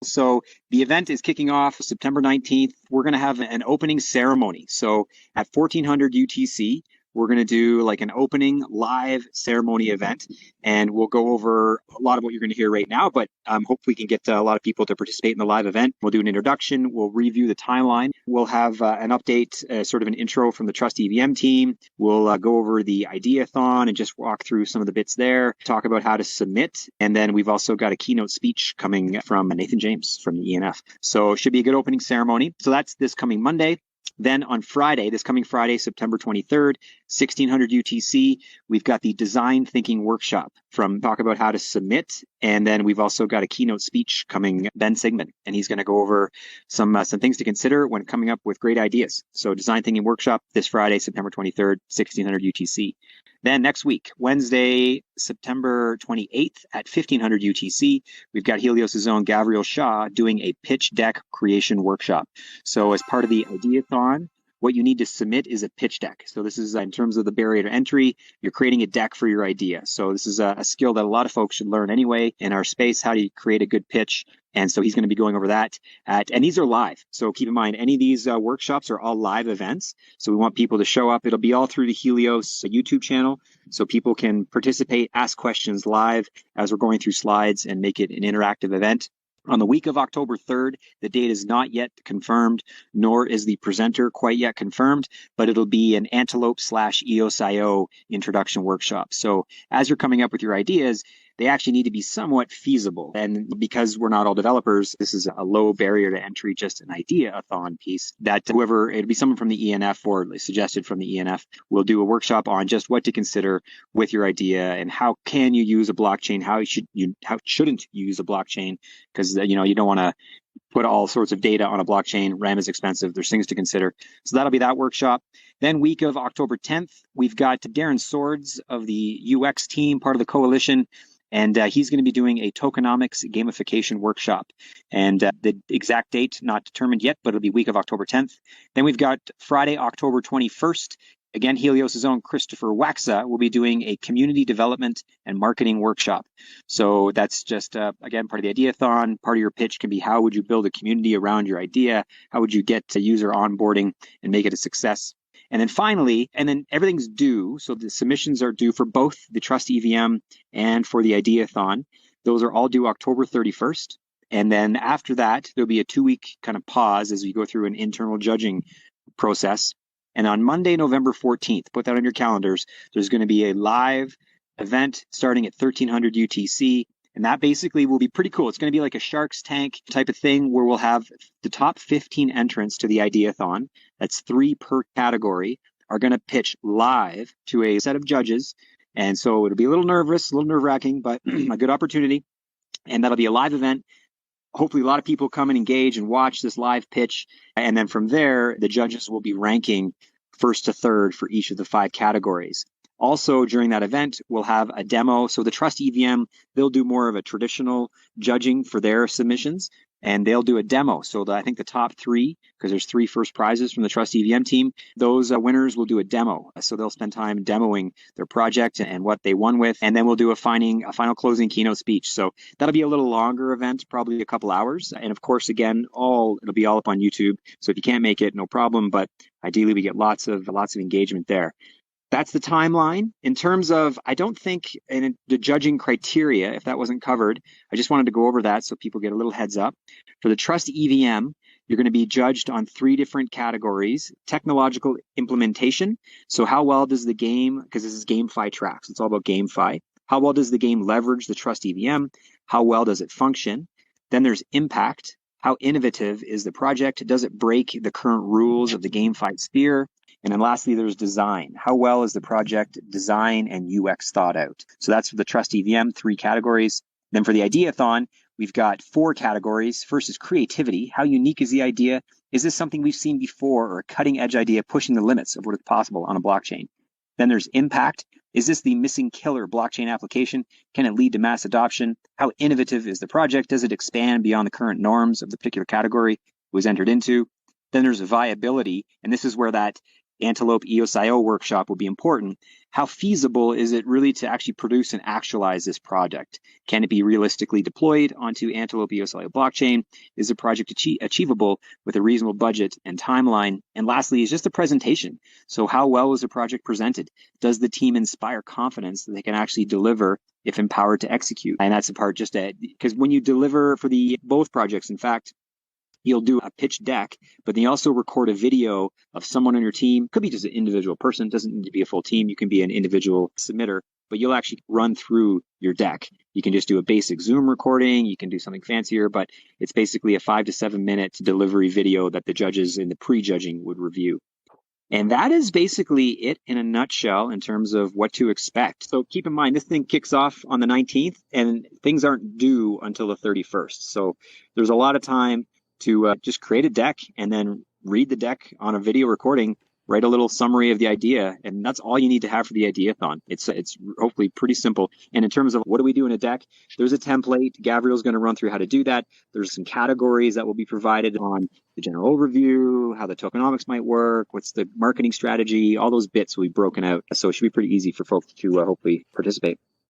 So the event is kicking off September 19th. We're going to have an opening ceremony. So at 1400 UTC, we're going to do like an opening live ceremony event, and we'll go over a lot of what you're going to hear right now, but hopefully we can get a lot of people to participate in the live event. We'll do an introduction. We'll review the timeline. We'll have an update, sort of an intro from the Trust EVM team. We'll go over the Ideathon and just walk through some of the bits there, talk about how to submit. And then we've also got a keynote speech coming from Nathan James from the ENF. So it should be a good opening ceremony. So that's this coming Monday. Then on Friday, this coming Friday, September 23rd, 1600 UTC, we've got the Design Thinking Workshop from talk about how to submit. And then we've also got a keynote speech coming, Ben Sigmund, and he's going to go over some things to consider when coming up with great ideas. So Design Thinking Workshop this Friday, September 23rd, 1600 UTC. Then next week, Wednesday, September 28th at 1500 UTC, we've got Helios' own Gabriel Shaw doing a pitch deck creation workshop. So as part of the Ideathon, what you need to submit is a pitch deck. So this is in terms of the barrier to entry, you're creating a deck for your idea. So this is a skill that a lot of folks should learn anyway in our space, how do you create a good pitch. And so he's going to be going over that. And these are live. So keep in mind, any of these workshops are all live events. So we want people to show up. It'll be all through the Helios YouTube channel. So people can participate, ask questions live as we're going through slides and make it an interactive event. On the week of October 3rd, the date is not yet confirmed, nor is the presenter quite yet confirmed, but it'll be an Antelope/EOSIO introduction workshop. So as you're coming up with your ideas, they actually need to be somewhat feasible. And because we're not all developers, this is a low barrier to entry, just an ideathon piece that whoever, it'll be someone from the ENF or suggested from the ENF, will do a workshop on just what to consider with your idea and how can you use a blockchain, how shouldn't you use a blockchain, because you don't want to put all sorts of data on a blockchain. RAM is expensive. There's things to consider. So that'll be that workshop. Then week of October 10th, we've got Darren Swords of the UX team, part of the coalition. And he's going to be doing a tokenomics gamification workshop. And the exact date, not determined yet, but it'll be week of October 10th. Then we've got Friday, October 21st. Again, Helios' own Christopher Waxa will be doing a community development and marketing workshop. So that's just, again, part of the Ideathon. Part of your pitch can be how would you build a community around your idea? How would you get to user onboarding and make it a success? And then finally, and then everything's due. So the submissions are due for both the Trust EVM and for the Ideathon. Those are all due October 31st. And then after that, there'll be a 2-week kind of pause as we go through an internal judging process. And on Monday, November 14th, put that on your calendars, there's going to be a live event starting at 1300 UTC. And that basically will be pretty cool. It's going to be like a Shark's Tank type of thing where we'll have the top 15 entrants to the Ideathon. That's 3 per category, are going to pitch live to a set of judges. And so it'll be a little nerve-wracking, but a good opportunity. And that'll be a live event. Hopefully a lot of people come and engage and watch this live pitch. And then from there, the judges will be ranking first to third for each of the 5 categories. Also, during that event, we'll have a demo. So the Trust EVM, they'll do more of a traditional judging for their submissions, and they'll do a demo. So I think the top 3, because there's 3 first prizes from the Trust EVM team, those winners will do a demo. So they'll spend time demoing their project and what they won with, and then we'll do a final closing keynote speech. So that'll be a little longer event, probably a couple hours. And of course, again, it'll be all up on YouTube. So if you can't make it, no problem. But ideally, we get lots of engagement there. That's the timeline. In terms of, I don't think in the judging criteria, if that wasn't covered, I just wanted to go over that so people get a little heads up. For the Trust EVM, you're going to be judged on 3 different categories. Technological implementation. So how well does the game, because this is GameFi tracks, it's all about GameFi. How well does the game leverage the Trust EVM? How well does it function? Then there's impact. How innovative is the project? Does it break the current rules of the GameFi sphere? And then lastly, there's design. How well is the project design and UX thought out? So that's for the Trust EVM, 3 categories. Then for the Ideathon, we've got 4 categories. First is creativity. How unique is the idea? Is this something we've seen before, or a cutting edge idea pushing the limits of what is possible on a blockchain? Then there's impact. Is this the missing killer blockchain application? Can it lead to mass adoption? How innovative is the project? Does it expand beyond the current norms of the particular category it was entered into? Then there's viability, and this is where that Antelope EOSIO workshop will be important. how feasible is it really to actually produce and actualize this project? Can it be realistically deployed onto Antelope EOSIO blockchain? Is the project achievable with a reasonable budget and timeline? And lastly, is just the presentation. So how well is the project presented? Does the team inspire confidence that they can actually deliver if empowered to execute? And that's the part just because when you deliver for both projects, in fact, you'll do a pitch deck, but then you also record a video of someone on your team. Could be just an individual person, doesn't need to be a full team. You can be an individual submitter, but you'll actually run through your deck. You can just do a basic Zoom recording. You can do something fancier, but it's basically a 5 to 7 minute delivery video that the judges in the pre-judging would review. And that is basically it in a nutshell in terms of what to expect. So keep in mind, this thing kicks off on the 19th and things aren't due until the 31st. So there's a lot of time to just create a deck and then read the deck on a video recording, write a little summary of the idea, and that's all you need to have for the Ideathon. It's hopefully pretty simple. And in terms of what do we do in a deck, there's a template. Gabriel's going to run through how to do that. There's some categories that will be provided on the general overview, how the tokenomics might work, what's the marketing strategy, all those bits will be broken out. So it should be pretty easy for folks to hopefully participate.